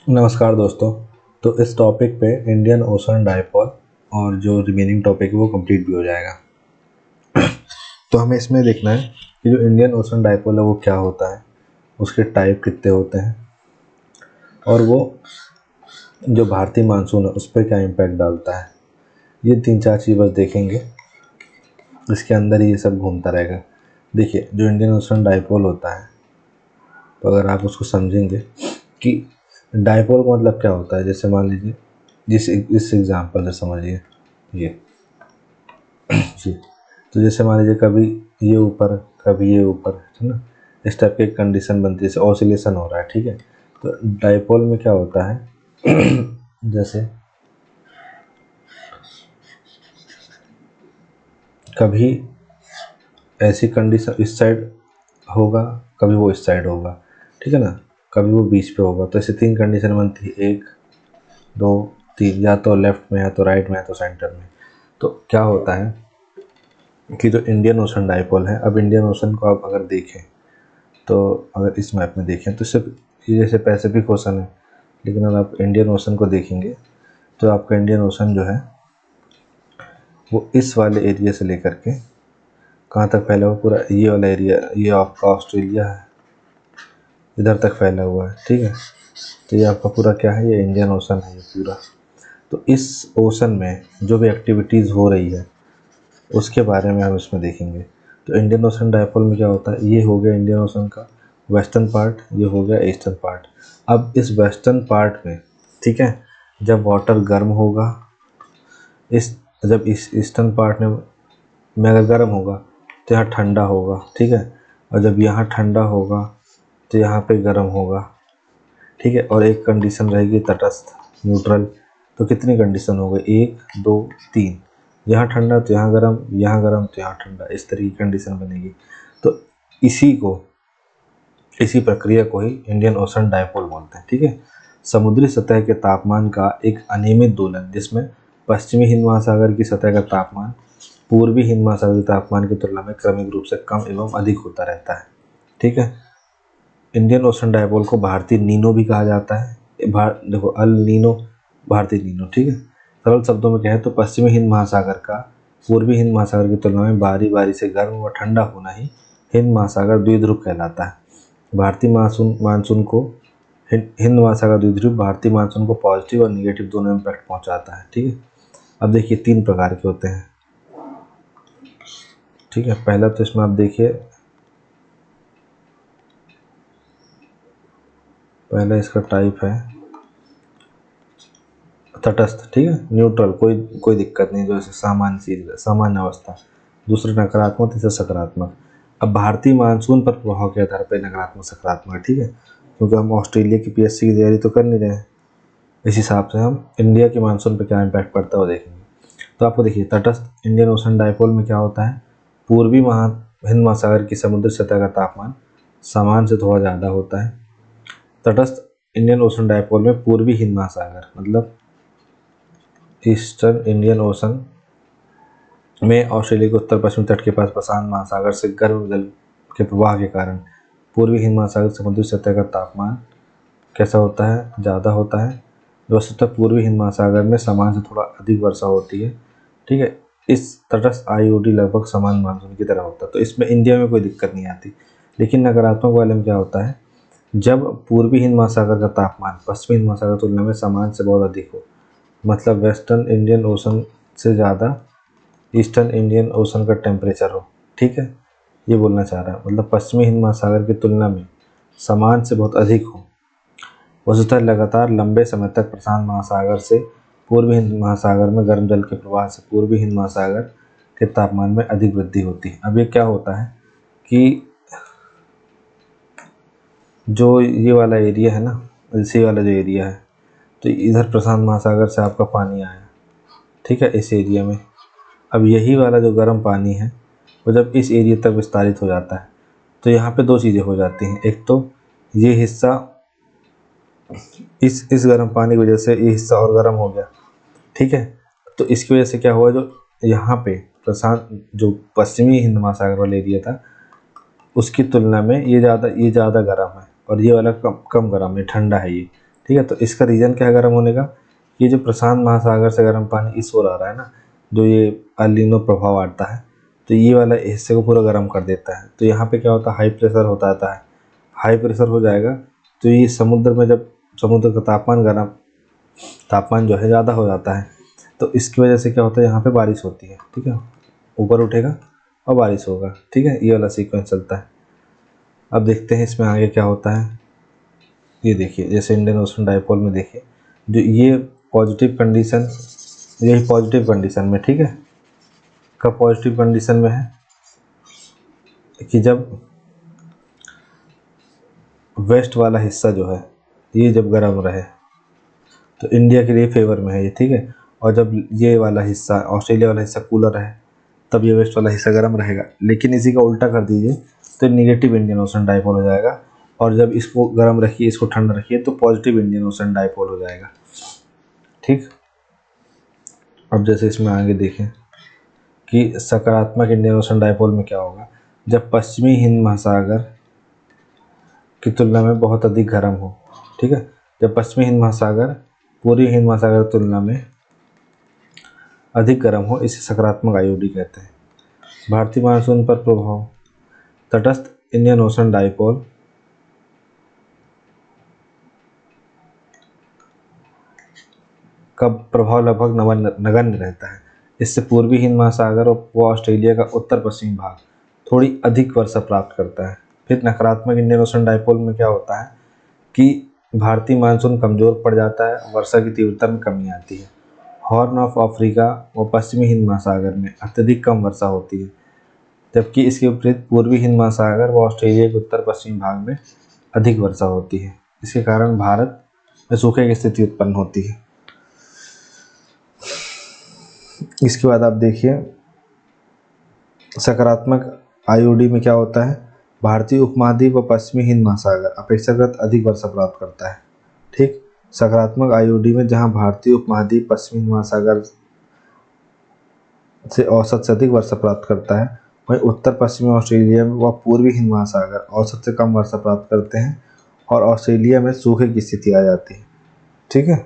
नमस्कार दोस्तों। तो इस टॉपिक पे इंडियन ओशन डाइपोल और जो रिमेनिंग टॉपिक है वो कंप्लीट भी हो जाएगा। तो हमें इसमें देखना है कि जो इंडियन ओशन डाइपोल है वो क्या होता है, उसके टाइप कितने होते हैं और वो जो भारतीय मानसून है उस पर क्या इम्पैक्ट डालता है। ये 3-4 चीज़ बस देखेंगे, इसके अंदर ही ये सब घूमता रहेगा। देखिए, जो इंडियन ओशन डाइपोल होता है, तो अगर आप उसको समझेंगे कि डाइपोल का मतलब क्या होता है, जैसे मान लीजिए इस एग्जांपल से समझिए ये जी। तो जैसे मान लीजिए कभी ये ऊपर कभी ये ऊपर, है ना, इस टाइप की कंडीशन बनती है, जैसे ऑसिलेशन हो रहा है। ठीक है, तो डाइपोल में क्या होता है जैसे कभी ऐसी कंडीशन इस साइड होगा, कभी वो इस साइड होगा, ठीक है ना, कभी वो बीच पे होगा। तो ऐसे 3 कंडीशन बनती है, 1 2 3, या तो लेफ्ट में, या तो राइट में, या तो सेंटर में। तो क्या होता है कि जो इंडियन ओशन डाइपोल है, अब इंडियन ओशन को आप अगर देखें, तो अगर इस मैप में देखें तो सिर्फ ये जैसे पैसिफिक ओशन है, लेकिन अगर आप इंडियन ओशन को देखेंगे तो आपका इंडियन ओशन जो है वो इस वाले एरिया से लेकर के कहाँ तक फैला हुआ, पूरा ये वाला एरिया, ये आपका ऑस्ट्रेलिया है, इधर तक फैला हुआ है। ठीक है, तो ये आपका पूरा क्या है, ये इंडियन ओशन है ये पूरा। तो इस ओशन में जो भी एक्टिविटीज़ हो रही है उसके बारे में हम इसमें देखेंगे। तो इंडियन ओशन डाइपोल में क्या होता है, ये हो गया इंडियन ओशन का वेस्टर्न पार्ट, ये हो गया ईस्टर्न पार्ट। अब इस वेस्टर्न पार्ट में, ठीक है, जब वाटर गर्म होगा, इस जब इस ईस्टर्न पार्ट में अगर गर्म होगा तो यहाँ ठंडा होगा। ठीक है, और जब यहाँ ठंडा होगा तो यहाँ पे गर्म होगा। ठीक है, और एक कंडीशन रहेगी तटस्थ, न्यूट्रल। तो कितनी कंडीशन हो गई, 1 2 3, यहाँ ठंडा तो यहाँ गर्म, यहाँ गर्म तो यहाँ ठंडा, इस तरह की कंडीशन बनेगी। तो इसी प्रक्रिया को ही इंडियन ओशन डाइपोल बोलते हैं। ठीक है, समुद्री सतह के तापमान का एक अनियमित दोलन, जिसमें पश्चिमी हिंद महासागर की सतह का तापमान पूर्वी हिंद महासागर के तापमान की तुलना में क्रमिक रूप से कम एवं अधिक होता रहता है। ठीक है, इंडियन ओशन डाइपोल को भारतीय नीनो भी कहा जाता है। देखो, अल नीनो, भारतीय नीनो। ठीक है, सरल शब्दों में कहें तो पश्चिमी हिंद महासागर का पूर्वी हिंद महासागर की तुलना में बारी बारी से गर्म व ठंडा होना ही हिंद महासागर द्विध्रुव कहलाता है। भारतीय मानसून को हिंद महासागर द्विध्रुव भारतीय मानसून को पॉजिटिव और निगेटिव दोनों इम्पैक्ट पहुंचाता है। ठीक है, अब देखिए 3 प्रकार के होते हैं। ठीक है, पहला तो इसमें आप देखिए, पहला इसका टाइप है तटस्थ। ठीक है, न्यूट्रल, कोई दिक्कत नहीं, जो सामान्य अवस्था। दूसरा नकारात्मक, तीसरा सकारात्मक। अब भारतीय मानसून पर प्रभाव के आधार पर नकारात्मक सकारात्मक। ठीक है, क्योंकि हम ऑस्ट्रेलिया की पीएससी की तैयारी तो कर नहीं रहे हैं, इस हिसाब से हम इंडिया के मानसून पर क्या इम्पैक्ट पड़ता है वो देखेंगे। तो आपको देखिए, तटस्थ इंडियन ओशन डाइपोल में क्या होता है, पूर्वी हिंद महासागर की समुद्र सतह का तापमान सामान्य से थोड़ा ज़्यादा होता है। तटस्थ इंडियन ओशन डाइपोल में पूर्वी हिंद महासागर मतलब ईस्टर्न इंडियन ओशन में ऑस्ट्रेलिया के उत्तर पश्चिमी तट के पास प्रशांत महासागर से गर्म जल के प्रवाह के कारण पूर्वी हिंद महासागर समुद्री सतह का तापमान कैसा होता है, ज़्यादा होता है। वस्तुतः पूर्वी हिंद महासागर में सामान्य से थोड़ा अधिक वर्षा होती है। ठीक है, इस तटस्थ आईओडी लगभग समान मानसून की तरह होता है। तो इसमें इंडिया में कोई दिक्कत नहीं आती। लेकिन नकारात्मक वाले में क्या होता है, जब पूर्वी हिंद महासागर का तापमान पश्चिमी हिंद महासागर तुलना में सामान्य से बहुत अधिक हो, मतलब वेस्टर्न इंडियन ओशन से ज़्यादा ईस्टर्न इंडियन ओशन का टेम्परेचर हो। ठीक है, ये बोलना चाह रहा है, मतलब पश्चिमी हिंद महासागर की तुलना में सामान्य से बहुत अधिक हो। वस्तुतः लगातार लंबे समय तक प्रशांत महासागर से पूर्वी हिंद महासागर में गर्म जल के प्रवाह से पूर्वी हिंद महासागर के तापमान में अधिक वृद्धि होती है। अब ये क्या होता है कि जो ये वाला एरिया है ना, इसी वाला जो एरिया है, तो इधर प्रशांत महासागर से आपका पानी आया, ठीक है, इस एरिया में। अब यही वाला जो गर्म पानी है वो जब इस एरिया तक विस्तारित हो जाता है तो यहाँ पे 2 चीज़ें हो जाती हैं। एक तो ये हिस्सा, इस गर्म पानी की वजह से ये हिस्सा और गर्म हो गया। ठीक है, तो इसकी वजह से क्या हुआ, जो यहाँ पे प्रशांत जो पश्चिमी हिंद महासागर वाला एरिया था उसकी तुलना में ये ज़्यादा गर्म है और ये वाला कम गर्म है, ठंडा है ये। ठीक है। तो इसका रीज़न क्या है गर्म होने का, ये जो प्रशांत महासागर से गर्म पानी इस ओर आ रहा है ना, जो ये अल नीनो प्रभाव आता है, तो ये वाला हिस्से को पूरा गर्म कर देता है। तो यहाँ पे क्या होता है, हाई प्रेशर होता आता है, हाई प्रेशर हो जाएगा तो ये समुद्र में, जब समुद्र का तापमान जो है ज़्यादा हो जाता है, तो इसकी वजह से क्या होता है, यहाँ पे बारिश होती है। ठीक है, ऊपर उठेगा और बारिश होगा। ठीक है, ये वाला सीक्वेंस चलता है। अब देखते हैं इसमें आगे क्या होता है। ये देखिए, जैसे इंडियन ओशन डाइपोल में देखिए, जो ये पॉजिटिव कंडीशन, यही पॉजिटिव कंडीशन में, ठीक है, कब पॉजिटिव कंडीशन में है कि जब वेस्ट वाला हिस्सा जो है ये जब गर्म रहे, तो इंडिया के लिए फेवर में है ये। ठीक है, और जब ये वाला हिस्सा, ऑस्ट्रेलिया वाला हिस्सा कूलर है, तब ये वेस्ट वाला हिस्सा गर्म रहेगा। लेकिन इसी का उल्टा कर दीजिए तो नेगेटिव इंडियन ओशन डाइपोल हो जाएगा, और जब इसको गर्म रखिए, इसको ठंडा रखिए, तो पॉजिटिव इंडियन ओशन डाइपोल हो जाएगा। ठीक, अब जैसे इसमें आगे देखें कि सकारात्मक इंडियन ओशन डाइपोल में क्या होगा, जब पश्चिमी हिंद महासागर की तुलना में बहुत अधिक गर्म हो। ठीक है, जब पश्चिमी हिंद महासागर पूर्वी हिंद महासागर की तुलना में अधिक गर्म हो, इसे सकारात्मक आईओडी कहते हैं। भारतीय मानसून पर प्रभाव, तटस्थ इंडियन ओशन डाइपोल का प्रभाव लगभग नगण्य रहता है। इससे पूर्वी हिंद महासागर व ऑस्ट्रेलिया का उत्तर पश्चिमी भाग थोड़ी अधिक वर्षा प्राप्त करता है। फिर नकारात्मक इंडियन ओशन डाइपोल में क्या होता है कि भारतीय मानसून कमज़ोर पड़ जाता है, वर्षा की तीव्रता में कमी आती है। हॉर्न ऑफ अफ्रीका व पश्चिमी हिंद महासागर में अत्यधिक कम वर्षा होती है, जबकि इसके विपरीत पूर्वी हिंद महासागर व ऑस्ट्रेलिया के उत्तर पश्चिमी भाग में अधिक वर्षा होती है। इसके कारण भारत में सूखे की स्थिति उत्पन्न होती है। इसके बाद आप देखिए सकारात्मक आईओडी में क्या होता है, भारतीय उपमहाद्वीप व पश्चिमी हिंद महासागर अपेक्षाकृत अधिक वर्षा प्राप्त करता है। ठीक, सकारात्मक आईओडी में जहां भारतीय उपमहाद्वीप पश्चिमी हिंद महासागर से औसत से अधिक वर्षा प्राप्त करता है, वहीं उत्तर पश्चिमी ऑस्ट्रेलिया व पूर्वी हिंद महासागर औसत से कम वर्षा प्राप्त करते हैं और ऑस्ट्रेलिया में सूखे की स्थिति आ जाती है। ठीक है,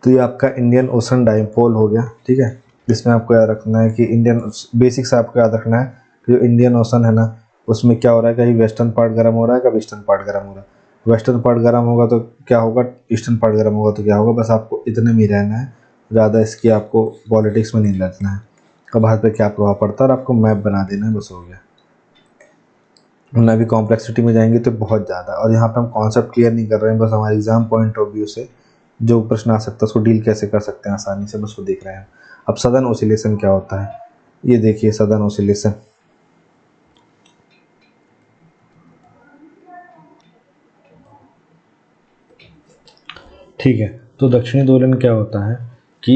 तो ये आपका इंडियन ओशन डाइपोल हो गया। ठीक है, इसमें आपको याद रखना है कि इंडियन बेसिक से आपको याद रखना है कि जो इंडियन ओशन है ना, उसमें क्या हो रहा है, कहीं वेस्टर्न पार्ट गर्म हो रहा है, कभी ईस्टर्न पार्ट गर्म हो रहा है। वेस्टर्न पार्ट गर्म होगा तो क्या होगा, ईस्टर्न पार्ट गर्म होगा तो क्या होगा, बस आपको इतने में ही रहना है, ज़्यादा इसकी आपको पॉलिटिक्स में नहीं लगना है, कब हाथ पे क्या प्रभाव पड़ता है, और आपको मैप बना देना है, बस हो गया। ना भी कॉम्प्लेक्सिटी में जाएंगे तो बहुत ज़्यादा, और यहाँ पे हम कॉन्सेप्ट क्लियर नहीं कर रहे हैं, बस हमारे एग्जाम पॉइंट ऑफ व्यू से जो प्रश्न आ सकता है उसको डील कैसे कर सकते हैं आसानी से, बस वो देख रहे हैं। अब सदन ओसिलेशन क्या होता है, ये देखिए सदन ओसिलेशन। ठीक है, तो दक्षिणी दोलन क्या होता है कि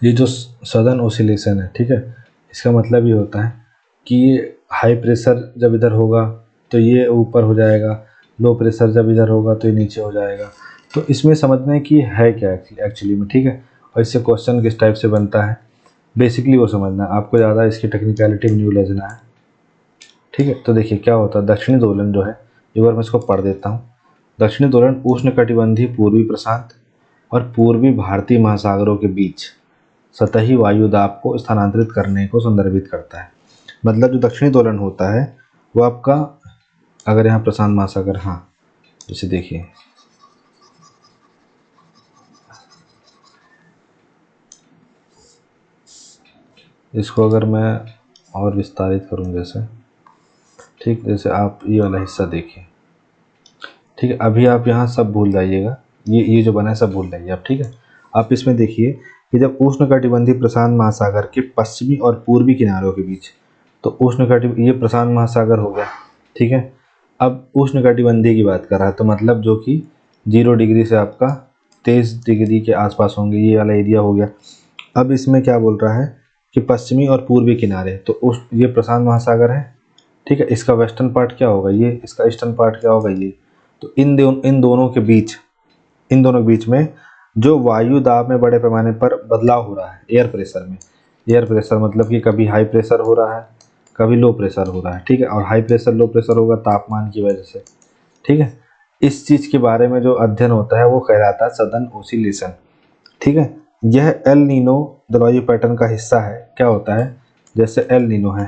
ये जो सदन ओसिलेशन है, ठीक है, इसका मतलब ये होता है कि ये हाई प्रेशर जब इधर होगा तो ये ऊपर हो जाएगा, लो प्रेशर जब इधर होगा तो ये नीचे हो जाएगा। तो इसमें समझना है कि है क्या एक्चुअली में। ठीक है, और इससे क्वेश्चन किस टाइप से बनता है बेसिकली वो समझना है, आपको ज़्यादा इसकी टेक्निकलिटी में नहीं उलझना है। ठीक है, तो देखिए क्या होता है, दक्षिणी दोलन जो है, एक बार मैं इसको पढ़ देता हूँ। दक्षिणी दोलन उष्णकटिबंधीय पूर्वी प्रशांत और पूर्वी भारतीय महासागरों के बीच सतही वायु दाब को स्थानांतरित करने को संदर्भित करता है। मतलब जो दक्षिणी दोलन होता है वो आपका, अगर यहाँ प्रशांत महासागर, हाँ जैसे देखिए इसको अगर मैं और विस्तारित करूँ जैसे, ठीक, जैसे आप ये वाला हिस्सा देखिए। ठीक है, अभी आप यहाँ सब भूल जाइएगा, ये जो बना है सब भूल जाइए आप। ठीक है, आप इसमें देखिए कि जब उष्णकटिबंधीय प्रशांत महासागर के पश्चिमी और पूर्वी किनारों के बीच, तो उष्णकटिबंधीय, ये प्रशांत महासागर हो गया। ठीक है, अब उष्णकटिबंधीय की बात कर रहा है, तो मतलब जो कि 0 डिग्री से आपका 23 डिग्री के आसपास होंगे, ये वाला एरिया हो गया। अब इसमें क्या बोल रहा है कि पश्चिमी और पूर्वी किनारे, तो ये प्रशांत महासागर है। ठीक है, इसका वेस्टर्न पार्ट क्या होगा, ये, इसका ईस्टर्न पार्ट क्या होगा, ये। तो इन दोनों के बीच में जो वायु दाब में बड़े पैमाने पर बदलाव हो रहा है, एयर प्रेशर में, एयर प्रेशर मतलब कि कभी हाई प्रेशर हो रहा है, कभी लो प्रेशर हो रहा है, ठीक है। और हाई प्रेशर लो प्रेशर होगा तापमान की वजह से, ठीक है। इस चीज़ के बारे में जो अध्ययन होता है वो कहलाता है सदर्न ओसिलेशन, ठीक है। यह एल नीनो जलवायु पैटर्न का हिस्सा है। क्या होता है, जैसे एल नीनो है,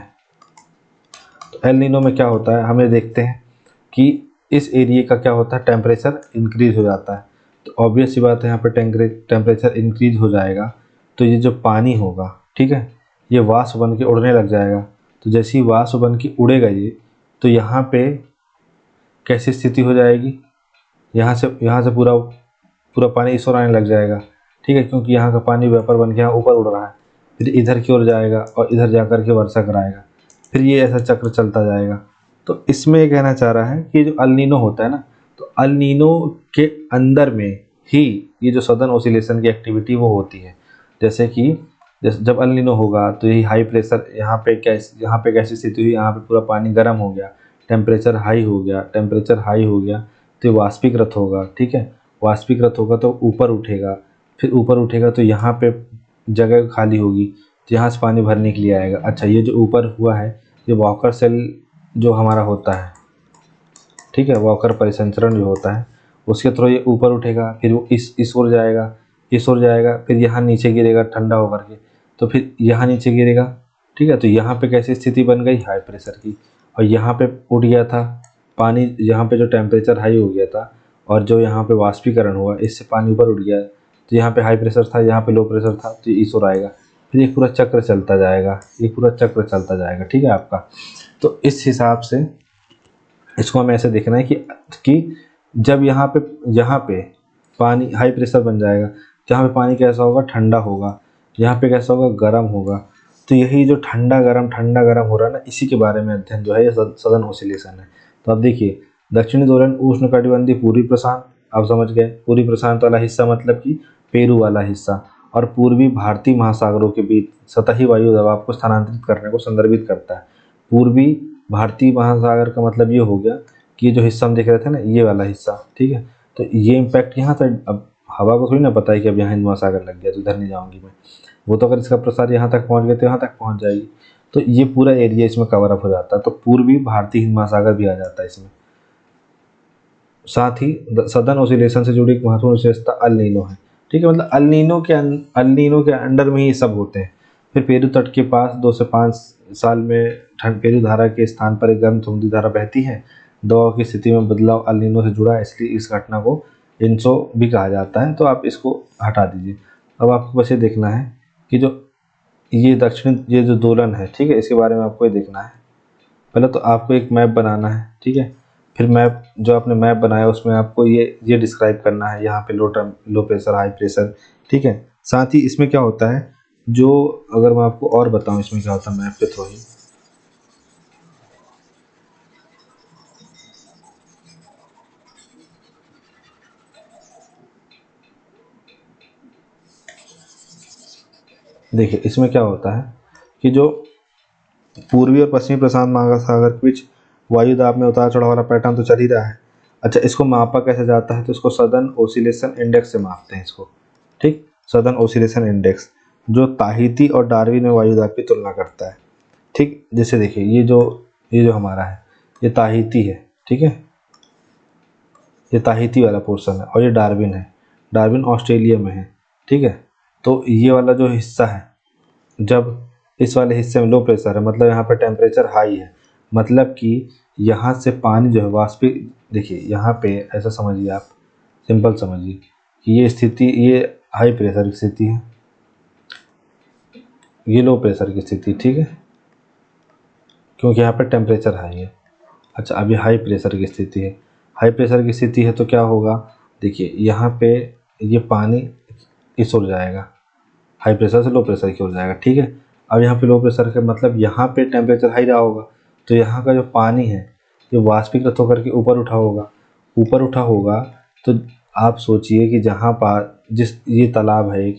तो एल नीनो में क्या होता है, हमें देखते हैं कि इस एरिया का क्या होता है, टेम्परेचर इंक्रीज हो जाता है। तो ऑब्वियस सी बात है, यहाँ पे टेम्परेचर इंक्रीज हो जाएगा तो ये जो पानी होगा, ठीक है, ये वाष्प बन के उड़ने लग जाएगा। तो जैसे ही वाष्प बन के उड़ेगा ये, तो यहाँ पे कैसी स्थिति हो जाएगी, यहाँ से पूरा पूरा पानी इस ओर आने लग जाएगा, ठीक है, क्योंकि यहाँ का पानी वेपर बन के यहाँ ऊपर उड़ रहा है। फिर इधर की ओर जाएगा और इधर जा कर के वर्षा कराएगा, फिर ये ऐसा चक्र चलता जाएगा। तो इसमें ये कहना चाह रहा है कि जो अल नीनो होता है ना, तो अल नीनो के अंदर में ही ये जो सदर्न ओसिलेशन की एक्टिविटी वो होती है। जैसे कि जब अल नीनो होगा तो यही हाई प्रेशर, यहाँ पे कैसी स्थिति हुई, यहाँ पे पूरा पानी गर्म हो गया, टेम्परेचर हाई हो गया, तो ये वाष्पीकृत होगा, ठीक है। वाष्पीकृत होगा तो ऊपर उठेगा, फिर ऊपर उठेगा तो यहाँ पे जगह खाली होगी, तो यहाँ से पानी भरने के लिए आएगा। अच्छा, ये जो ऊपर हुआ है ये वॉकर सेल जो हमारा होता है, ठीक है, वॉकर परिसंचरण जो होता है उसके थ्रू ये ऊपर उठेगा, फिर वो इस ओर जाएगा, फिर यहाँ नीचे गिरेगा ठंडा होकर के, तो फिर यहाँ नीचे गिरेगा, ठीक है। तो यहाँ पे कैसी स्थिति बन गई, हाई प्रेशर की। और यहाँ पे उठ गया था पानी, यहाँ पे जो टेम्परेचर हाई हो गया था और जो यहाँ पे वाष्पीकरण हुआ, इससे पानी ऊपर उठ गया, तो यहाँ पे हाई प्रेशर था, यहाँ पे लो प्रेशर था, तो इस ओर आएगा, फिर ये पूरा चक्र चलता जाएगा, ठीक है आपका। तो इस हिसाब से इसको हमें ऐसे देखना है कि जब यहाँ पे पानी हाई प्रेशर बन जाएगा, तो यहाँ पे पानी कैसा होगा, ठंडा होगा, यहाँ पे कैसा होगा, गर्म होगा। तो यही जो ठंडा गरम हो रहा है ना, इसी के बारे में अध्ययन जो है ये सदर्न ओसिलेशन है। तो अब देखिए, दक्षिणी दोलन उष्णकटिबंधीय पूर्वी प्रशांत, आप समझ गए, पूर्वी प्रशांत वाला हिस्सा मतलब कि पेरू वाला हिस्सा, और पूर्वी भारतीय महासागरों के बीच सतही वायु दबाव को स्थानांतरित करने को संदर्भित करता है। पूर्वी भारतीय महासागर का मतलब ये हो गया कि ये जो हिस्सा हम देख रहे थे ना, ये वाला हिस्सा, ठीक है। तो ये इम्पैक्ट यहाँ था, अब हवा को थोड़ी ना पता है कि अब यहाँ हिंद महासागर लग गया तो इधर नहीं जाऊँगी मैं, वो तो अगर इसका प्रसार यहाँ तक पहुँच गया तो यहाँ तक पहुँच जाएगी। तो ये पूरा एरिया इसमें कवर अप हो जाता है, तो पूर्वी भारतीय हिंद महासागर भी आ जाता है इसमें। साथ ही सदर्न ओसिलेशन से जुड़ी एक महत्वपूर्ण विशेषता अल नीनो है, ठीक है। मतलब अल नीनो के अंडर में ही सब होते हैं। फिर पेरू तट के पास 2 से 5 साल में पेरू धारा के स्थान पर एक गर्म समुद्री धारा बहती है। दबाव की स्थिति में बदलाव अल नीनो से जुड़ा है, इसलिए इस घटना को इनसो भी कहा जाता है। तो आप इसको हटा दीजिए। अब आपको बस ये देखना है कि जो ये जो दोलन है, ठीक है, इसके बारे में आपको ये देखना है। पहले तो आपको एक मैप बनाना है, ठीक है। फिर मैप जो आपने मैप बनाया उसमें आपको ये डिस्क्राइब करना है, यहाँ पे लो प्रेशर, हाई प्रेशर, ठीक है। साथ ही इसमें क्या होता है, जो अगर मैं आपको और बताऊं इसमें क्या होता है मैप के थ्रू ही, देखिए इसमें क्या होता है कि जो पूर्वी और पश्चिमी प्रशांत महासागर के बीच वायु दाब में उतार चढ़ाव वाला पैटर्न तो चल ही रहा है। अच्छा, इसको मापा कैसे जाता है, तो इसको सदर्न ओसिलेशन इंडेक्स से मापते हैं इसको, ठीक। सदर्न ओसिलेशन इंडेक्स जो ताहिती और डार्विन में वायु दाब की तुलना करता है, ठीक। जैसे देखिए ये जो हमारा है ये ताहिती है, ठीक है, ये ताहिती वाला पोर्शन है, और ये डार्विन है, डार्विन ऑस्ट्रेलिया में है, ठीक है। तो ये वाला जो हिस्सा है, जब इस वाले हिस्से में लो प्रेशर है, मतलब यहाँ पर टेम्परेचर हाई है, मतलब कि यहाँ से पानी जो है वाष्पिक, देखिए यहाँ पे ऐसा समझिए आप, सिंपल समझिए कि ये हाई प्रेशर की स्थिति है, ये लो प्रेशर की स्थिति, ठीक है, क्योंकि यहाँ पर टेम्परेचर हाई है। अच्छा, अब ये हाई प्रेशर की स्थिति है, हाई प्रेशर की स्थिति है तो क्या होगा, देखिए यहाँ पे ये पानी इस ओर जाएगा, हाई प्रेशर से लो प्रेशर की ओर जाएगा, ठीक है। अब यहाँ पे लो प्रेशर का मतलब यहाँ पे टेम्परेचर हाई रहा होगा, तो यहाँ का जो पानी है ये वाष्पीकृत होकर के ऊपर उठा होगा। तो आप सोचिए कि जहाँ पर ये तालाब है एक,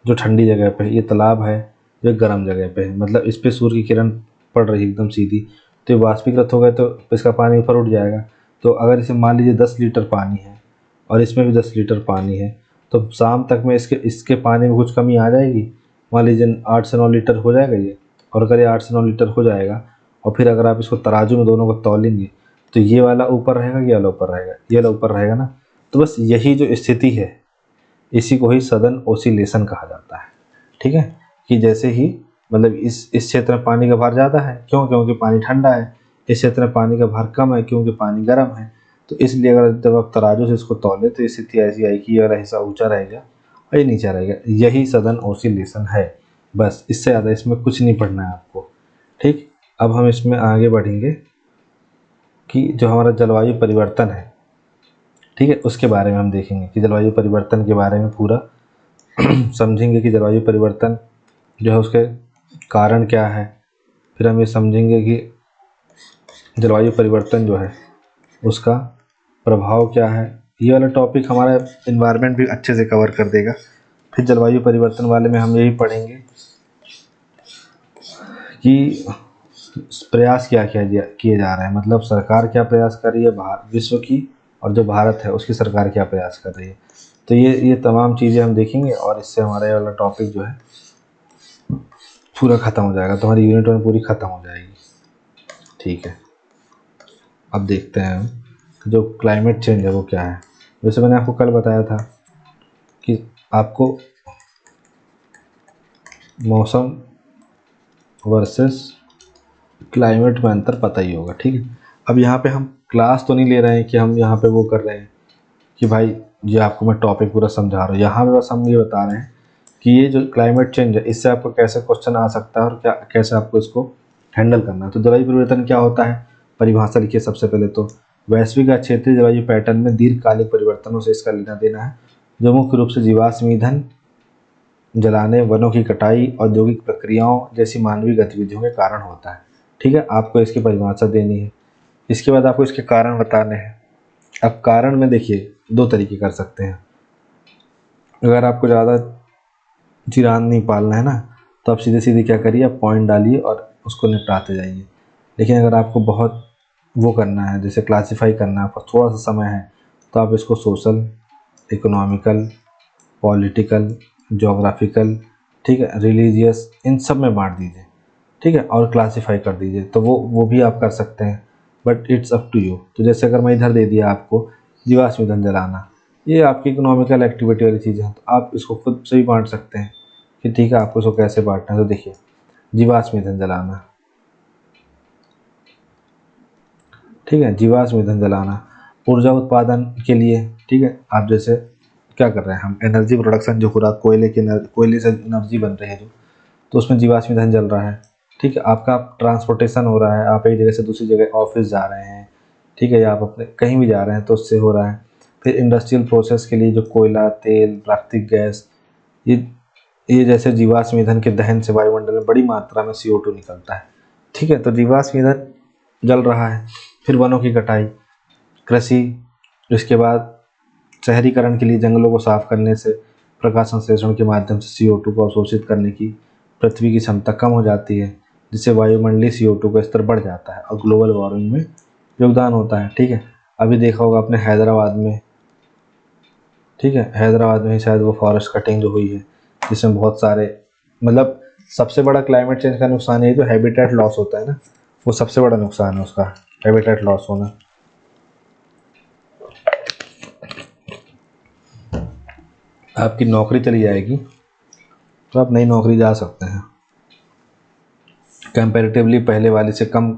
जो ठंडी जगह पे है, ये तालाब है जो गर्म जगह पे है, मतलब इस पे सूर्य की किरण पड़ रही है एकदम सीधी, तो ये वाष्पीकृत हो गए तो इसका पानी ऊपर उठ जाएगा। तो अगर इसे मान लीजिए 10 लीटर पानी है और इसमें भी 10 लीटर पानी है, तो शाम तक में इसके पानी में कुछ कमी आ जाएगी, मान लीजिए 8 से 9 लीटर हो जाएगा ये, और अगर ये 8 से 9 लीटर हो जाएगा और फिर अगर आप इसको तराजू में दोनों को तौलेंगे तो ये वाला ऊपर रहेगा, ये वाला ऊपर रहेगा, ये वाला ऊपर रहेगा ना। तो बस यही जो स्थिति है इसी को ही सदन ओसिलेशन कहा जाता है। ठीक है, कि जैसे ही मतलब इस क्षेत्र में पानी का भार ज़्यादा है, क्यों? क्योंकि पानी ठंडा है। इस क्षेत्र में पानी का भार कम है क्योंकि पानी गर्म है। तो इसलिए अगर जब आप तराजू से इसको तौले तो स्थिति ऐसी आएगी कि ये वाला हिस्सा ऊंचा रहेगा और ये नीचा रहेगा। यही सदन ओसिलेशन है, बस इससे ज़्यादा इसमें कुछ नहीं पढ़ना है आपको। ठीक, अब हम इसमें आगे बढ़ेंगे कि जो हमारा जलवायु परिवर्तन है, ठीक है, उसके बारे में हम देखेंगे कि जलवायु परिवर्तन के बारे में पूरा समझेंगे कि जलवायु परिवर्तन जो है उसके कारण क्या है। फिर हम ये समझेंगे कि जलवायु परिवर्तन जो है उसका प्रभाव क्या है। ये वाला टॉपिक हमारा इन्वायरमेंट भी अच्छे से कवर कर देगा। फिर जलवायु परिवर्तन वाले में हम यही पढ़ेंगे कि प्रयास क्या किए जा रहे हैं, मतलब सरकार क्या प्रयास कर रही है विश्व की, और जो भारत है उसकी सरकार क्या प्रयास कर रही है। तो ये तमाम चीज़ें हम देखेंगे और इससे हमारा ये वाला टॉपिक जो है पूरा ख़त्म हो जाएगा। तो हमारी यूनिट 1 पूरी ख़त्म हो जाएगी। ठीक है, अब देखते हैं हम जो क्लाइमेट चेंज है वो क्या है। वैसे मैंने आपको कल बताया था कि आपको मौसम वर्सेस क्लाइमेट में अंतर पता ही होगा। ठीक है, अब यहाँ पे हम क्लास तो नहीं ले रहे हैं कि हम यहाँ पे वो कर रहे हैं कि भाई ये आपको मैं टॉपिक पूरा समझा रहा हूँ। यहाँ पे बस हम ये बता रहे हैं कि ये जो क्लाइमेट चेंज है इससे आपको कैसे क्वेश्चन आ सकता है और क्या कैसे आपको इसको हैंडल करना है। तो जलवायु परिवर्तन क्या होता है, परिभाषा लिखिए सबसे पहले। तो वैश्विक या क्षेत्रीय जलवायु पैटर्न में दीर्घकालिक परिवर्तनों से इसका लेना देना है, जो मुख्य रूप से जीवाश्म ईंधन जलाने, वनों की कटाई, औद्योगिक प्रक्रियाओं जैसी मानवीय गतिविधियों के कारण होता है। ठीक है, आपको इसकी परिभाषा देनी है। इसके बाद आपको इसके कारण बताने हैं। अब कारण में देखिए 2 तरीके कर सकते हैं। अगर आपको ज़्यादा चिरान नहीं पालना है ना तो आप सीधे सीधे क्या करिए, आप पॉइंट डालिए और उसको निपटाते जाइए। लेकिन अगर आपको बहुत वो करना है, जैसे क्लासीफाई करना है, आपको थोड़ा सा समय है, तो आप इसको सोशल, इकोनॉमिकल, पॉलिटिकल, जोग्राफिकल, ठीक है, रिलीजियस, इन सब में बांट दीजिए। ठीक है, और क्लासीफाई कर दीजिए। तो वो भी आप कर सकते हैं, but it's up to you. तो जैसे अगर मैं इधर दे दिया आपको जीवाश्म ईंधन जलाना, ये आपकी इकोनॉमिकल एक्टिविटी वाली चीज़ है, तो आप इसको खुद से भी बांट सकते हैं कि ठीक है आपको इसको कैसे बांटना है। तो देखिए, जीवाश्म ईंधन जलाना, ठीक है, जीवाश्म ईंधन जलाना ऊर्जा उत्पादन के लिए। ठीक है, आप जैसे क्या कर रहे हैं, हम एनर्जी प्रोडक्शन जो पूरा कोयले से एनर्जी बन रही है जो, तो उसमें जीवाश्म ईंधन जल रहा है। ठीक है, आपका ट्रांसपोर्टेशन हो रहा है, आप एक जगह से दूसरी जगह ऑफिस जा रहे हैं, ठीक है, या आप अपने कहीं भी जा रहे हैं तो उससे हो रहा है। फिर इंडस्ट्रियल प्रोसेस के लिए जो कोयला, तेल, प्राकृतिक गैस, ये जैसे जीवाश्म ईंधन के दहन से वायुमंडल में बड़ी मात्रा में CO2 निकलता है। ठीक है, तो जीवाश्म ईंधन जल रहा है। फिर वनों की कटाई, कृषि, इसके बाद शहरीकरण के लिए जंगलों को साफ करने से प्रकाश संश्लेषण के माध्यम से CO2 को अवशोषित करने की पृथ्वी की क्षमता कम हो जाती है, जिससे वायुमंडलीय CO2 का स्तर बढ़ जाता है और ग्लोबल वार्मिंग में योगदान होता है। ठीक है, अभी देखा होगा आपने हैदराबाद में, ठीक है, हैदराबाद में ही शायद वो फॉरेस्ट कटिंग जो हुई है, जिसमें बहुत सारे, मतलब सबसे बड़ा क्लाइमेट चेंज का नुकसान ये जो हैबिटेट लॉस होता है ना, वो सबसे बड़ा नुकसान है उसका, हैबिटेट लॉस होना। आपकी नौकरी चली जाएगी तो आप नई नौकरी जा सकते हैं, कंपैरेटिवली पहले वाले से कम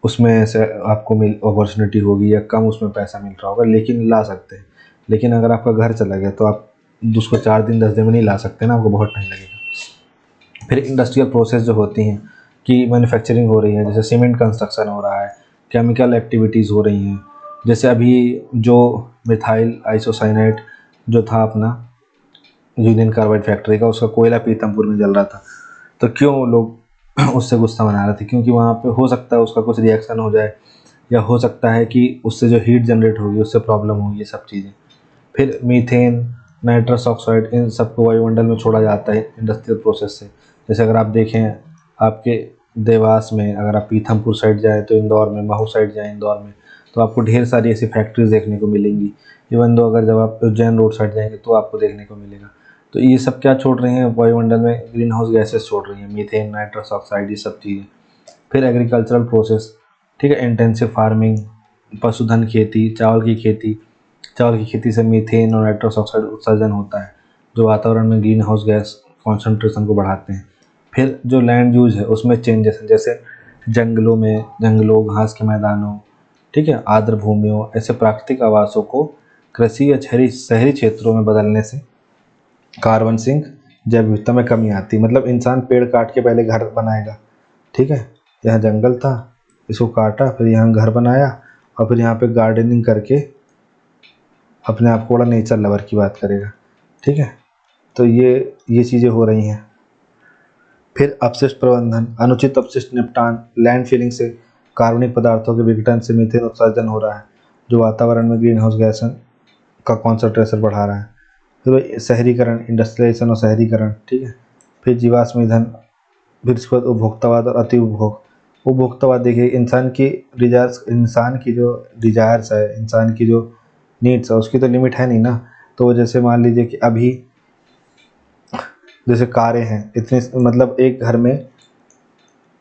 उसमें से आपको अपॉर्चुनिटी होगी या कम उसमें पैसा मिल रहा होगा, लेकिन ला सकते हैं। लेकिन अगर आपका घर चला गया तो आप उसको 4 दिन 10 दिन में नहीं ला सकते ना, आपको बहुत टाइम लगेगा। फिर इंडस्ट्रियल प्रोसेस जो होती हैं कि मैन्युफैक्चरिंग हो रही है, जैसे सीमेंट कंस्ट्रक्शन हो रहा है, केमिकल एक्टिविटीज़ हो रही हैं, जैसे अभी जो मिथाइल आइसोसाइनेट जो था अपना यूनियन कार्बाइड फैक्ट्री का, उसका कोयला पीतमपुर में जल रहा था। तो क्यों लोग उससे गुस्सा मना रहे थे, क्योंकि वहाँ पे हो सकता है उसका कुछ रिएक्शन हो जाए, या हो सकता है कि उससे जो हीट जनरेट होगी उससे प्रॉब्लम होगी, ये सब चीज़ें। फिर मीथेन, नाइट्रस ऑक्साइड, इन सबको वायुमंडल में छोड़ा जाता है इंडस्ट्रियल प्रोसेस से। जैसे अगर आप देखें आपके देवास में, अगर आप पीथमपुर साइड जाएँ तो इंदौर में, महू साइड जाएँ इंदौर में, तो आपको ढेर सारी ऐसी फैक्ट्रीज देखने को मिलेंगी। इवन दो अगर जब आप उज्जैन रोड साइड जाएंगे तो आपको देखने को मिलेगा। तो ये सब क्या छोड़ रही हैं वायुमंडल में, ग्रीन हाउस गैसेस छोड़ रही हैं, मीथेन, नाइट्रस ऑक्साइड, ये सब चीज़ें। फिर एग्रीकल्चरल प्रोसेस, ठीक है, इंटेंसिव फार्मिंग, पशुधन खेती, चावल की खेती से मीथेन और नाइट्रस ऑक्साइड उत्सर्जन होता है जो वातावरण में ग्रीन हाउस गैस कॉन्सेंट्रेशन को बढ़ाते हैं। फिर जो लैंड यूज है उसमें चेंजेस हैं, जैसे जंगलों, घास के मैदानों, ठीक है, आर्द्र भूमियों, ऐसे प्राकृतिक आवासों को कृषि या शहरी क्षेत्रों में बदलने से कार्बन सिंक, जैव विविधता में कमी आती है। मतलब इंसान पेड़ काट के पहले घर बनाएगा, ठीक है, यहाँ जंगल था, इसको काटा, फिर यहाँ घर बनाया, और फिर यहाँ पे गार्डनिंग करके अपने आप को बड़ा नेचर लवर की बात करेगा, ठीक है। तो ये चीज़ें हो रही हैं। फिर अपशिष्ट प्रबंधन, अनुचित अपशिष्ट निपटान, लैंड फिलिंग से कार्बनिक पदार्थों के विघटन से मीथेन उत्सर्जन हो रहा है जो वातावरण में ग्रीन हाउस गैस का कॉन्सेंट्रेशन बढ़ा रहा है। फिर शहरीकरण, इंडस्ट्रियलाइजेशन और शहरीकरण, ठीक है। फिर जीवाश्म ईंधन, फिर इसके बाद उपभोक्तावाद और अति उपभोग। उपभोक्तावाद देखिए, इंसान की जो डिजायर्स है, इंसान की जो नीड्स है, उसकी तो लिमिट है नहीं ना। तो जैसे मान लीजिए कि अभी जैसे कारें हैं इतनी, मतलब एक घर में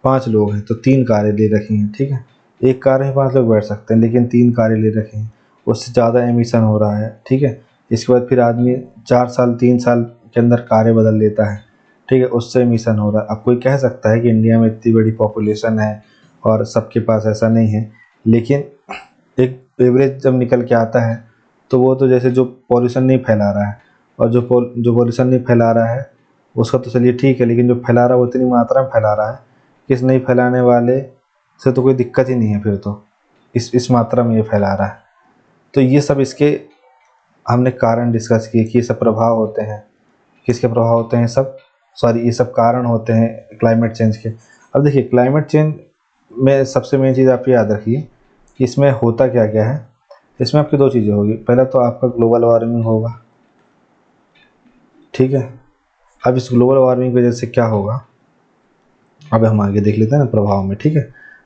5 लोग हैं तो 3 कारें ले रखी हैं, ठीक है। एक कार में 5 लोग बैठ सकते हैं, लेकिन 3 कारें ले रखी हैं, उससे ज़्यादा एमिशन हो रहा है, ठीक है। इसके बाद फिर आदमी 4 साल 3 साल के अंदर कारें बदल लेता है, ठीक है, उससे एमिशन हो रहा है। अब कोई कह सकता है कि इंडिया में इतनी बड़ी पॉपुलेशन है और सबके पास ऐसा नहीं है, लेकिन एक एवरेज जब निकल के आता है तो वो तो जैसे जो पॉल्यूशन नहीं फैला रहा है, और जो पॉल्यूशन नहीं फैला रहा है उसका तो चलिए ठीक है, लेकिन जो फैला रहा है वो इतनी मात्रा में फैला रहा है कि इस नहीं फैलाने वाले से तो कोई दिक्कत ही नहीं है, फिर तो इस मात्रा में ये फैला रहा है। तो ये सब इसके हमने कारण डिस्कस किए कि ये सब प्रभाव होते हैं, किसके प्रभाव होते हैं, ये सब कारण होते हैं क्लाइमेट चेंज के। अब देखिए, क्लाइमेट चेंज में सबसे मेन चीज़ आप याद रखिए कि इसमें होता क्या क्या है। इसमें आपकी 2 चीज़ें होगी, पहला तो आपका ग्लोबल वार्मिंग होगा, ठीक है। अब इस ग्लोबल वार्मिंग की वजह से क्या होगा, अब हम आगे देख लेते हैं ना प्रभाव में, ठीक है।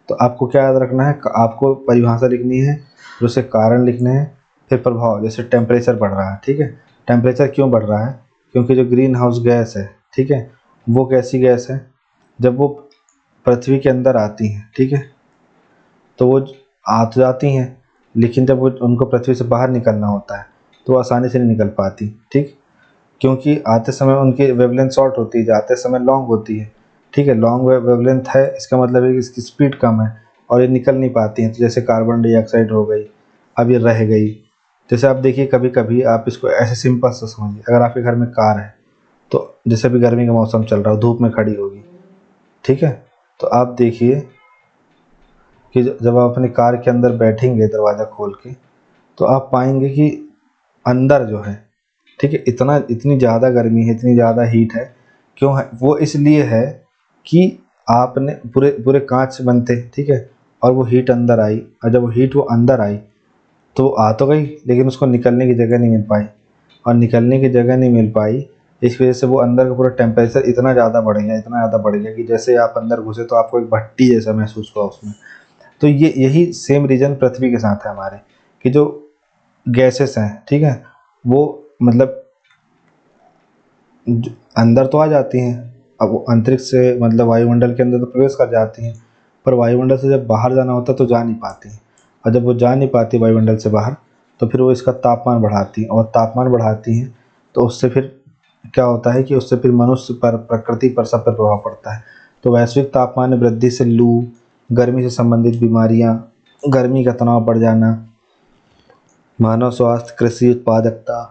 तो आपको क्या याद रखना है, आपको परिभाषा लिखनी है, फिर उसे कारण लिखने हैं, फिर प्रभाव। जैसे टेम्परेचर बढ़ रहा है, ठीक है, टेम्परेचर क्यों बढ़ रहा है, क्योंकि जो ग्रीन हाउस गैस है, ठीक है, वो कैसी गैस है, जब वो पृथ्वी के अंदर आती हैं, ठीक है, तो वो आ तो जाती हैं, लेकिन जब वो उनको पृथ्वी से बाहर निकलना होता है तो वो आसानी से नहीं निकल पाती, ठीक, क्योंकि आते समय उनकी वेवलेंथ शॉर्ट होती है, जाते समय लॉन्ग होती है, ठीक है। लॉन्ग वेवलेंथ है, इसका मतलब है कि इसकी स्पीड कम है और ये निकल नहीं पाती हैं। तो जैसे कार्बन डाइऑक्साइड हो गई, अब ये रह गई। जैसे आप देखिए, कभी कभी आप इसको ऐसे सिंपल से समझिए, अगर आपके घर में कार है तो जैसे अभी गर्मी का मौसम चल रहा हो, धूप में खड़ी होगी, ठीक है, तो आप देखिए कि जब आप अपनी कार के अंदर बैठेंगे दरवाज़ा खोल के, तो आप पाएंगे कि अंदर जो है, ठीक है, इतनी ज़्यादा गर्मी है, इतनी ज़्यादा हीट है। क्यों है वो, इसलिए है कि आपने पूरे पूरे कांच बनते, ठीक है, और वो हीट अंदर आई, और जब वो हीट वो अंदर आई तो वो आ तो गई, लेकिन उसको निकलने की जगह नहीं मिल पाई, और निकलने की जगह नहीं मिल पाई, इस वजह से वो अंदर का पूरा टेम्परेचर इतना ज़्यादा बढ़ गया कि जैसे आप अंदर घुसे तो आपको एक भट्टी जैसा महसूस हुआ उसमें। तो यही सेम रीज़न पृथ्वी के साथ है हमारे, कि जो गैसेस हैं, ठीक है, वो मतलब अंदर तो आ जाती हैं, अब वो अंतरिक्ष से मतलब वायुमंडल के अंदर तो प्रवेश कर जाती हैं, पर वायुमंडल से जब बाहर जाना होता है तो जा नहीं पाती हैं, और जब वो जा नहीं पाती वायुमंडल से बाहर, तो फिर वो इसका तापमान बढ़ाती हैं, और तापमान बढ़ाती हैं तो उससे फिर क्या होता है कि उससे फिर मनुष्य पर, प्रकृति पर, सब पर प्रभाव पड़ता है। तो वैश्विक तापमान में वृद्धि से लू, गर्मी से संबंधित बीमारियाँ, गर्मी का तनाव बढ़ जाना, मानव स्वास्थ्य, कृषि उत्पादकता,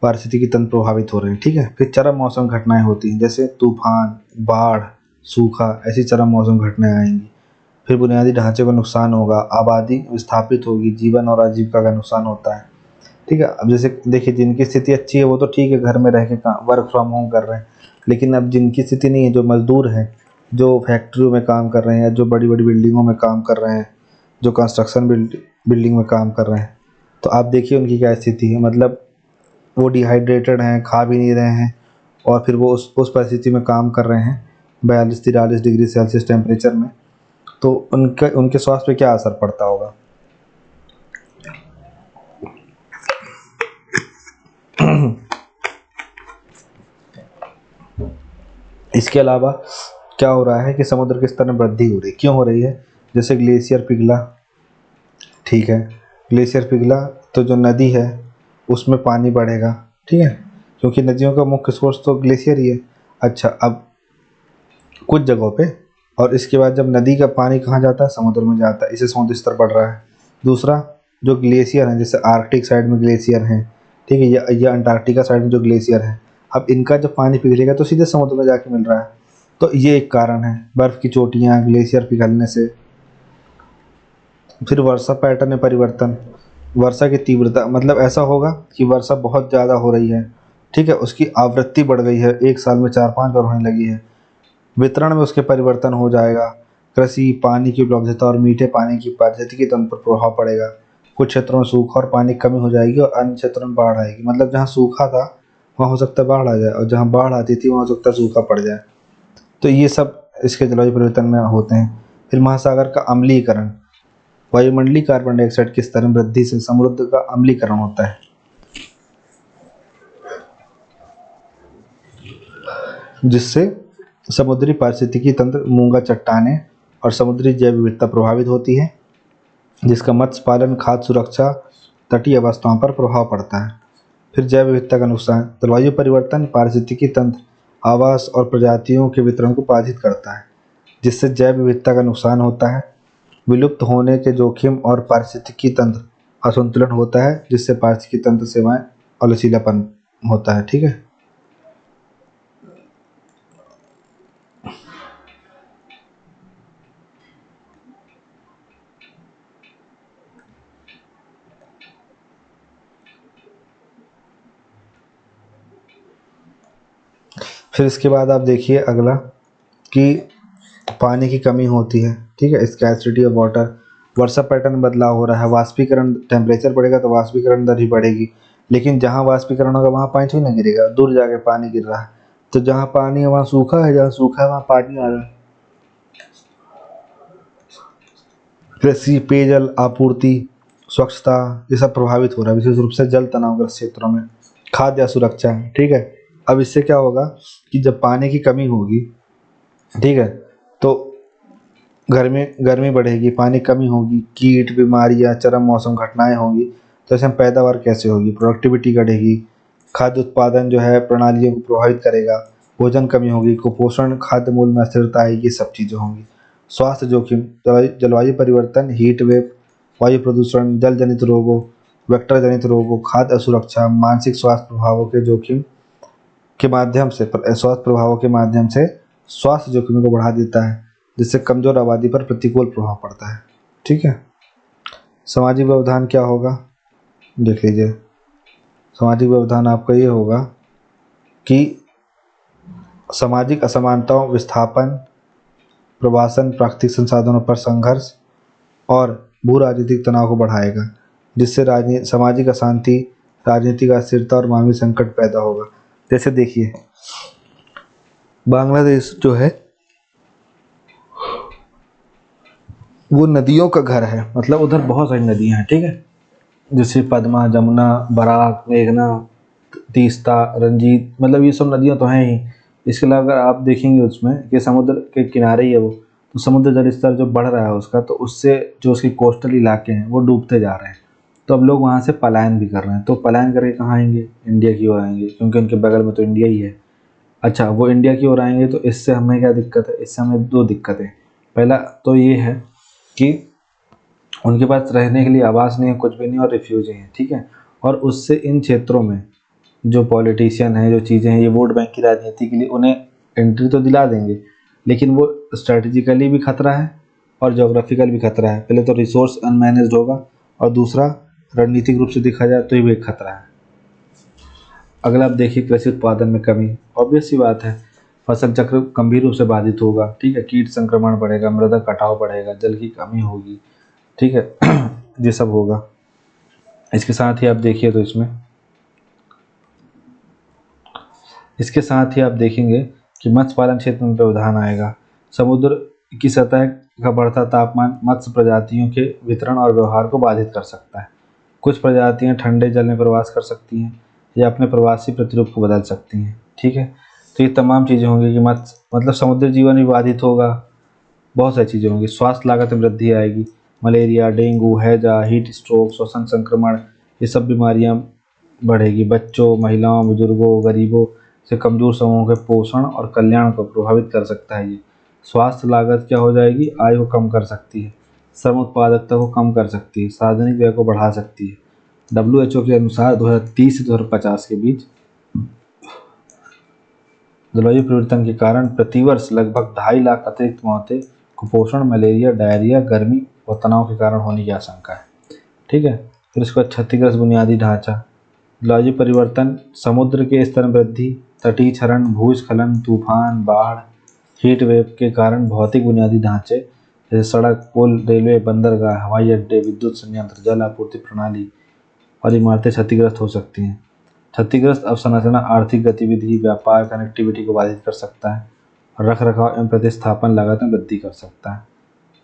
पारिस्थितिकी तंत्र प्रभावित हो रहे हैं, ठीक है। फिर चरम मौसम घटनाएं होती हैं, जैसे तूफान, बाढ़, सूखा, ऐसी चरम मौसम घटनाएं आएंगी। फिर बुनियादी ढांचे को नुकसान होगा, आबादी विस्थापित होगी, जीवन और आजीविका का नुकसान होता है, ठीक है। अब जैसे देखिए, जिनकी स्थिति अच्छी है वो तो ठीक है, घर में रह के वर्क फ्रॉम होम कर रहे हैं, लेकिन अब जिनकी स्थिति नहीं है, जो मजदूर हैं, जो फैक्ट्रियों में काम कर रहे हैं, जो बड़ी बड़ी बिल्डिंगों में काम कर रहे हैं, जो कंस्ट्रक्शन बिल्डिंग में काम कर रहे हैं, तो आप देखिए उनकी क्या स्थिति है। मतलब वो डिहाइड्रेटेड हैं, खा भी नहीं रहे हैं, और फिर वो उस परिस्थिति में काम कर रहे हैं 42-43 डिग्री सेल्सियस टेम्परेचर में, तो उनके उनके स्वास्थ्य पे क्या असर पड़ता होगा। इसके अलावा क्या हो रहा है कि समुद्र के स्तर में वृद्धि हो रही है। क्यों हो रही है? जैसे ग्लेशियर पिघला, ठीक है, ग्लेशियर पिघला तो जो नदी है उसमें पानी बढ़ेगा, ठीक है, क्योंकि नदियों का मुख्य सोर्स तो ग्लेशियर ही है। अच्छा, अब कुछ जगहों पे, और इसके बाद जब नदी का पानी कहाँ जाता है? समुद्र में जाता है, इससे समुद्र स्तर बढ़ रहा है। दूसरा, जो ग्लेशियर हैं, जैसे आर्कटिक साइड में ग्लेशियर हैं, ठीक है, या अंटार्कटिका साइड में जो ग्लेशियर है, अब इनका जब पानी पिघलेगा तो सीधे समुद्र में जाके मिल रहा है। तो ये एक कारण है, बर्फ़ की चोटियाँ ग्लेशियर पिघलने से। फिर वर्षा पैटर्न में परिवर्तन, वर्षा की तीव्रता, मतलब ऐसा होगा कि वर्षा बहुत ज़्यादा हो रही है, ठीक है, उसकी आवृत्ति बढ़ गई है, एक साल में 4-5 बार होने लगी है। वितरण में उसके परिवर्तन हो जाएगा। कृषि, पानी की उपलब्धता और मीठे पानी की पारिस्थितिकी तंत्र पर प्रभाव पड़ेगा। कुछ क्षेत्रों में सूखा और पानी की कमी हो जाएगी और अन्य क्षेत्रों में बाढ़ आएगी। मतलब जहाँ सूखा था वहाँ हो सकता है बाढ़ आ जाए, और जहाँ बाढ़ आती थी वहाँ हो सकता है सूखा पड़ जाए। तो ये सब इसके जलवायु परिवर्तन में होते हैं। फिर महासागर का अम्लीकरण, वायुमंडलीय कार्बन डाइऑक्साइड के स्तर में वृद्धि से समुद्र का अम्लीकरण होता है, जिससे समुद्री पारिस्थितिकी तंत्र, मूंगा चट्टानें और समुद्री जैव विविधता प्रभावित होती है, जिसका मत्स्य पालन, खाद्य सुरक्षा, तटीय अवस्थाओं पर प्रभाव पड़ता है। फिर जैव विविधता का नुकसान, जलवायु परिवर्तन पारिस्थितिकी तंत्र, आवास और प्रजातियों के वितरण को बाधित करता है, जिससे जैव विविधता का नुकसान होता है। विलुप्त होने के जोखिम और पारिस्थितिकी तंत्र असंतुलन होता है, जिससे पारिस्थितिकी तंत्र सेवाएं और लचीलापन होता है, ठीक है। फिर इसके बाद आप देखिए अगला कि पानी की कमी होती है, ठीक है, scarcity of water, Varsha pattern में बदलाव हो रहा है, वाष्पीकरण, टेम्परेचर बढ़ेगा तो वाष्पीकरण दर भी बढ़ेगी, लेकिन जहाँ वाष्पीकरण होगा वहाँ पानी थोड़ी ना गिरेगा, दूर जाके पानी गिर रहा है। तो जहाँ पानी है वहाँ सूखा है, जहाँ सूखा है वहाँ पानी आ रहा है। कृषि, पेयजल आपूर्ति, स्वच्छता, ये सब प्रभावित हो रहा है, विशेष रूप से जल तनावग्रस्त क्षेत्रों में। खाद्य सुरक्षा, ठीक है, अब इससे क्या होगा कि जब पानी की कमी होगी, ठीक है, तो गर्मी गर्मी बढ़ेगी, पानी कमी होगी, कीट, बीमारियाँ, चरम मौसम घटनाएं होंगी। तो ऐसे में पैदावार कैसे होगी? प्रोडक्टिविटी घटेगी, खाद्य उत्पादन जो है प्रणालियों को प्रभावित करेगा, भोजन कमी होगी, कुपोषण, खाद्य मूल्य में अस्थिरता आएगी, ये सब चीज़ें होंगी। स्वास्थ्य जोखिम, जलवायु परिवर्तन, हीट वेव, वायु प्रदूषण, जल जनित रोगों, वेक्टर जनित रोगों, खाद्य असुरक्षा, मानसिक स्वास्थ्य प्रभावों के जोखिम के माध्यम से, स्वास्थ्य प्रभावों के माध्यम से स्वास्थ्य जोखिम को बढ़ा देता है, जिससे कमजोर आबादी पर प्रतिकूल प्रभाव पड़ता है, ठीक है। सामाजिक व्यवधान क्या होगा? देख लीजिए, सामाजिक व्यवधान आपका ये होगा कि सामाजिक असमानताओं, विस्थापन, प्रवासन, प्राकृतिक संसाधनों पर संघर्ष और भू राजनीतिक तनाव को बढ़ाएगा, जिससे सामाजिक अशांति, राजनीतिक अस्थिरता और मानवीय संकट पैदा होगा। जैसे देखिए, बांग्लादेश जो है वो नदियों का घर है, मतलब उधर बहुत सारी नदियाँ हैं, ठीक है, जैसे पद्मा, जमुना, बराक, मेघना, तीस्ता, रंजीत, मतलब ये सब नदियाँ तो हैं ही। इसके अलावा अगर आप देखेंगे उसमें कि समुद्र के किनारे ही है वो, तो समुद्र जल स्तर जो बढ़ रहा है उसका, तो उससे जो उसके कोस्टल इलाके हैं वो डूबते जा रहे हैं। तो अब लोग वहाँ से पलायन भी कर रहे हैं, तो पलायन करके कहाँ आएंगे? इंडिया की ओर आएंगे, क्योंकि उनके बगल में तो इंडिया ही है। अच्छा, वो इंडिया की ओर आएंगे तो इससे हमें क्या दिक्कत है? इससे हमें दो दिक्कतें। पहला तो ये है कि उनके पास रहने के लिए आवास नहीं है, कुछ भी नहीं, और रिफ्यूजी हैं, ठीक है। और उससे इन क्षेत्रों में जो पॉलिटिशियन हैं, जो चीज़ें हैं, ये वोट बैंक की राजनीति के लिए उन्हें एंट्री तो दिला देंगे, लेकिन वो स्ट्रेटजिकली भी खतरा है और जोग्राफिकल भी खतरा है। पहले तो रिसोर्स अनमैनेज्ड होगा, और दूसरा रणनीतिक रूप से देखा जाए तो ये भी एक खतरा है। अगला आप देखिए, कृषि उत्पादन में कमी, ऑब्वियस सी बात है, फसल चक्र गंभीर रूप से बाधित होगा, ठीक है, कीट संक्रमण बढ़ेगा, मृदा कटाव बढ़ेगा, जल की कमी होगी, ठीक है, ये सब होगा। इसके साथ ही आप देखिए तो इसके साथ ही आप देखेंगे कि मत्स्य पालन क्षेत्र में व्यवधान आएगा। समुद्र की सतह का बढ़ता तापमान मत्स्य प्रजातियों के वितरण और व्यवहार को बाधित कर सकता है। कुछ प्रजातियां ठंडे जल में प्रवास कर सकती हैं या अपने प्रवासी प्रतिरूप को बदल सकती हैं, ठीक है। तो ये तमाम चीज़ें होंगी कि मतलब समुद्री जीवन भी बाधित होगा, बहुत सारी चीज़ें होंगी। स्वास्थ्य लागत में वृद्धि आएगी, मलेरिया, डेंगू, हैजा, हीट स्ट्रोक, श्वसन संक्रमण, ये सब बीमारियां बढ़ेगी। बच्चों, महिलाओं, बुजुर्गों, गरीबों से कमज़ोर समूहों के पोषण और कल्याण को प्रभावित कर सकता है ये। स्वास्थ्य लागत क्या हो जाएगी, आय को कम कर सकती है, श्रम उत्पादकता को कम कर सकती है, सार्वजनिक व्यय को बढ़ा सकती है। WHO के अनुसार 2030 से 2050 के बीच जलवायु परिवर्तन के कारण प्रतिवर्ष लगभग 2.5 लाख अतिरिक्त मौतें कुपोषण, मलेरिया, डायरिया, गर्मी और तनाव के कारण होने की आशंका है। ठीक है, फिर उसके बाद क्षतिग्रस्त बुनियादी ढांचा। जलवायु परिवर्तन समुद्र के स्तर में वृद्धि, तटीय क्षरण, भूस्खलन, तूफान, बाढ़, हीट वेव के कारण भौतिक बुनियादी ढांचे जैसे सड़क, पुल, रेलवे, बंदरगाह, हवाई अड्डे, विद्युत संयंत्र, जल आपूर्ति प्रणाली और इमारतें क्षतिग्रस्त हो सकती हैं। क्षतिग्रस्त अवसंरचना आर्थिक गतिविधि, व्यापार, कनेक्टिविटी को बाधित कर सकता है और रखरखाव एवं प्रतिस्थापन लागत में वृद्धि कर सकता है।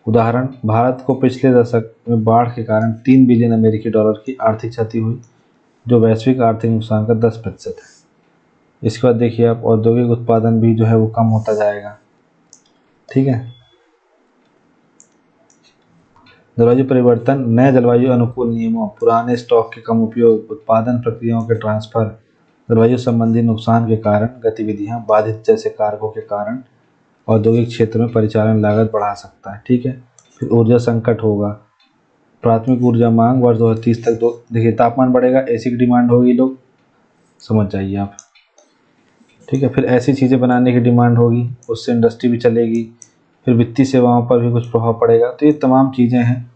उदाहरण, भारत को पिछले दशक में बाढ़ के कारण 3 बिलियन अमेरिकी डॉलर की आर्थिक क्षति हुई, जो वैश्विक आर्थिक नुकसान का 10% है। इसके बाद देखिए आप, औद्योगिक उत्पादन भी जो है वो कम होता जाएगा। ठीक है, जलवायु परिवर्तन, नए जलवायु अनुकूल नियमों, पुराने स्टॉक के कम उपयोग, उत्पादन प्रक्रियाओं के ट्रांसफर, जलवायु संबंधी नुकसान के कारण गतिविधियां बाधित जैसे कारकों के कारण औद्योगिक क्षेत्र में परिचालन लागत बढ़ा सकता है। ठीक है, फिर ऊर्जा संकट होगा, प्राथमिक ऊर्जा मांग वर्ष 2030 तक देखिए तापमान बढ़ेगा, एसी की डिमांड होगी, लोग समझ जाइए आप। ठीक है, फिर ऐसी चीज़ें बनाने की डिमांड होगी, उससे इंडस्ट्री भी चलेगी, फिर वित्तीय सेवाओं पर भी कुछ प्रभाव पड़ेगा। तो ये तमाम चीज़ें हैं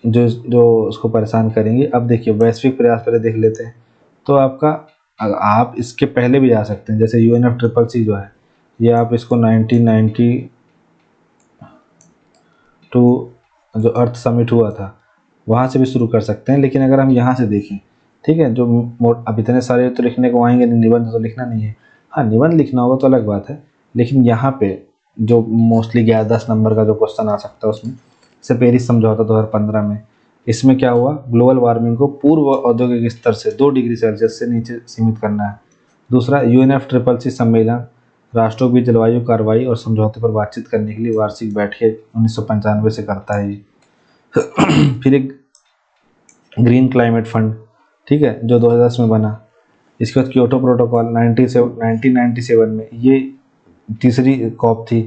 जो जो उसको परेशान करेंगी। अब देखिए वैश्विक प्रयास पहले देख लेते हैं। तो आप इसके पहले भी जा सकते हैं, जैसे UNFCCC जो है, ये आप इसको 1992 जो अर्थ समिट हुआ था वहाँ से भी शुरू कर सकते हैं। लेकिन अगर हम यहाँ से देखें, ठीक है, जो अब इतने सारे तो लिखने को आएंगे, निबंध तो लिखना नहीं है। हाँ, निबंध लिखना होगा तो अलग बात है, लेकिन यहाँ पे जो मोस्टली 11-10 नंबर का जो क्वेश्चन आ सकता है उसमें से पेरिस समझौता 2015 में, इसमें क्या हुआ, ग्लोबल वार्मिंग को पूर्व औद्योगिक स्तर से 2 डिग्री सेल्सियस से नीचे सीमित करना है। दूसरा, UNFCCC सम्मेलन, राष्ट्रों के बीच जलवायु कार्रवाई और समझौते पर बातचीत करने के लिए वार्षिक बैठकें 1995 से करता है ये। फिर एक ग्रीन क्लाइमेट फंड, ठीक है, जो 2010 में बना। इसके बाद क्योटो प्रोटोकॉल 1997 में, ये तीसरी कॉप थी।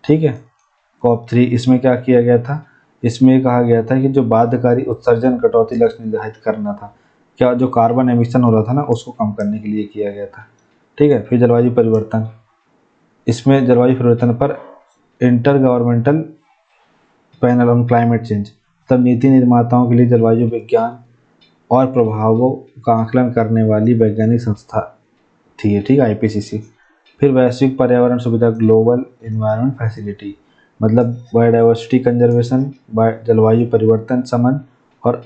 ठीक है, कॉप 3, इसमें क्या किया गया था, इसमें कहा गया था कि जो बाध्यकारी उत्सर्जन कटौती लक्ष्य निर्धारित करना था, क्या जो कार्बन एमिशन हो रहा था ना, उसको कम करने के लिए किया गया था। ठीक है, फिर जलवायु परिवर्तन, इसमें जलवायु परिवर्तन पर inter governmental panel on climate change, तब नीति निर्माताओं के लिए जलवायु विज्ञान और प्रभावों का आकलन करने वाली वैज्ञानिक संस्था थी, ठीक है, IPCC। फिर वैश्विक पर्यावरण सुविधा, ग्लोबल इन्वायरमेंट फैसिलिटी, मतलब बायोडाइवर्सिटी कंजर्वेशन, जलवायु परिवर्तन समन, और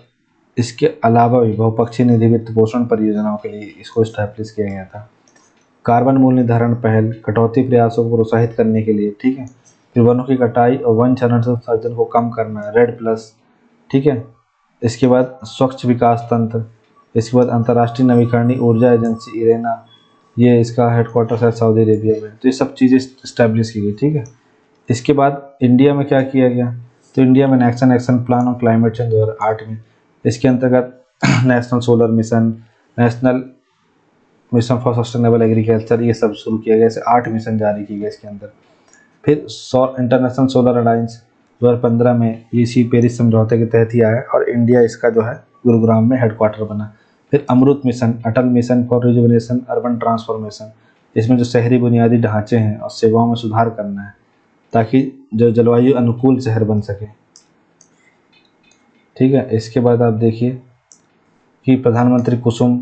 इसके अलावा भी बहुपक्षीय निधि वित्त पोषण परियोजनाओं के लिए इसको स्टैब्लिश किया गया था। कार्बन मूल्य निर्धारण पहल, कटौती प्रयासों को प्रोत्साहित करने के लिए। ठीक है, फिर वनों की कटाई और वन क्षरण से उत्सर्जन को कम करना, REDD+। ठीक है, इसके बाद स्वच्छ विकास तंत्र, इसके बाद अंतर्राष्ट्रीय नवीकरणीय ऊर्जा एजेंसी IRENA, ये इसका हेडक्वार्टर है सऊदी अरेबिया में। तो ये सब चीज़ें इस्टेब्लिश की गई। ठीक है, इसके बाद इंडिया में क्या किया गया, तो इंडिया में national action plan on climate change 2008 में, इसके अंतर्गत national solar mission, national mission for sustainable agriculture, ये सब शुरू किया गया। ऐसे 8 मिशन जारी किए गए इसके अंदर। फिर इंटरनेशनल सोलर अलायंस 2015 में, ये इसी पेरिस समझौते के तहत ही आया और इंडिया इसका जो है गुरुग्राम में हेडक्वार्टर बना। फिर Amrut mission, Atal mission for rejuvenation urban transformation, इसमें जो शहरी बुनियादी ढांचे हैं और सेवाओं में सुधार करना है ताकि जो जलवायु अनुकूल शहर बन सके। ठीक है, इसके बाद आप देखिए कि प्रधानमंत्री कुसुम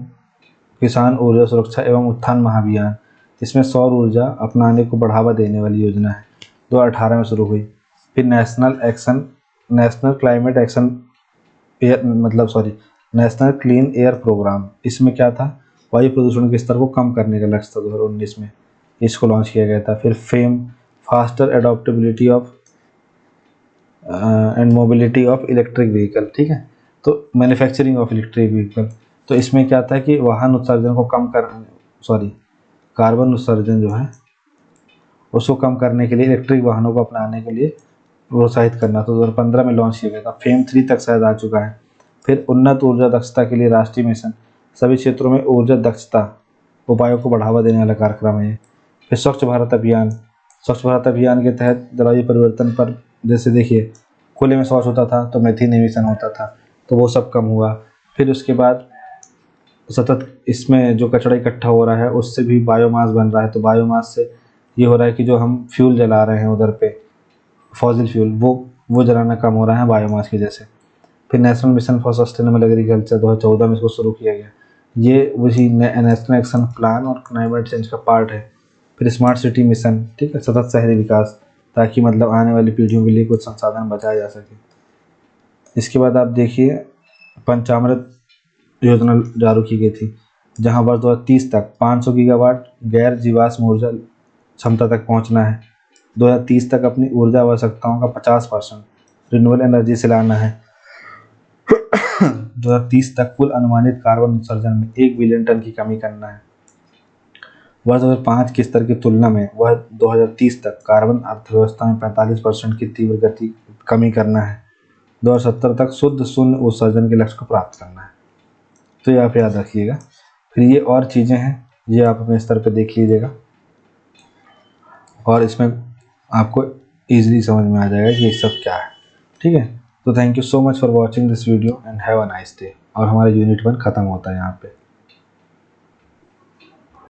किसान ऊर्जा सुरक्षा एवं उत्थान महाअभियान, इसमें सौर ऊर्जा अपनाने को बढ़ावा देने वाली योजना है, 2018 में शुरू हुई। फिर national climate action national clean air programme, इसमें क्या था, वायु प्रदूषण के स्तर को कम करने का लक्ष्य था 2019 में, इसको लॉन्च किया गया था। फिर FAME, faster adoptability of and mobility of electric vehicle. ठीक है, तो मैन्युफैक्चरिंग ऑफ इलेक्ट्रिक व्हीकल, तो इसमें क्या था कि वाहन उत्सर्जन को कार्बन उत्सर्जन जो है उसको कम करने के लिए इलेक्ट्रिक वाहनों को अपनाने के लिए प्रोत्साहित करना। तो 2015 में लॉन्च किया गया था। फेम 3 तक शायद आ चुका है। फिर उन्नत ऊर्जा दक्षता के लिए राष्ट्रीय मिशन, सभी क्षेत्रों में ऊर्जा दक्षता उपायों को बढ़ावा देने वाला कार्यक्रम है ये। फिर स्वच्छ भारत अभियान, स्वच्छ भारत अभियान के तहत जलवायु परिवर्तन पर, जैसे देखिए खुले में शौच होता था तो मीथेन एमिशन होता था, तो वो सब कम हुआ। फिर उसके बाद सतत इसमें जो कचरा इकट्ठा हो रहा है उससे भी बायोमास बन रहा है। तो बायोमास से ये हो रहा है कि जो हम फ्यूल जला रहे हैं उधर पे फॉसिल फ्यूल, वो जलाना कम हो रहा है बायोमास की वजह से। फिर national mission for sustainable agriculture 2014 में इसको शुरू किया गया। ये उसी नेशनल एक्शन प्लान और क्लाइमेट चेंज का पार्ट है। फिर स्मार्ट सिटी मिशन, ठीक है, सतत शहरी विकास, ताकि मतलब आने वाली पीढ़ियों के लिए कुछ संसाधन बचाया जा सके। इसके बाद आप देखिए पंचामृत योजना जारी की गई थी, जहां वर्ष 2030 तक 500 गीगावाट गैर जीवाश्म ऊर्जा क्षमता तक पहुंचना है। 2030 तक अपनी ऊर्जा आवश्यकताओं का 50% रिन्यूएबल एनर्जी से लाना है। 2030 तक कुल अनुमानित कार्बन उत्सर्जन में 1 बिलियन टन की कमी करना है। वर्ष 2005 के स्तर की तुलना में वह 2030 तक कार्बन अर्थव्यवस्था में 45% की तीव्र गति कमी करना है। 2070 तक शुद्ध शून्य उत्सर्जन के लक्ष्य को प्राप्त करना है। तो ये आप याद रखिएगा। फिर ये और चीज़ें हैं, ये आप अपने स्तर पे देख लीजिएगा और इसमें आपको ईजिली समझ में आ जाएगा कि ये सब क्या है। ठीक है, तो thank you so much for watching this video and have a nice day. और हमारा यूनिट 1 ख़त्म होता है यहाँ पे।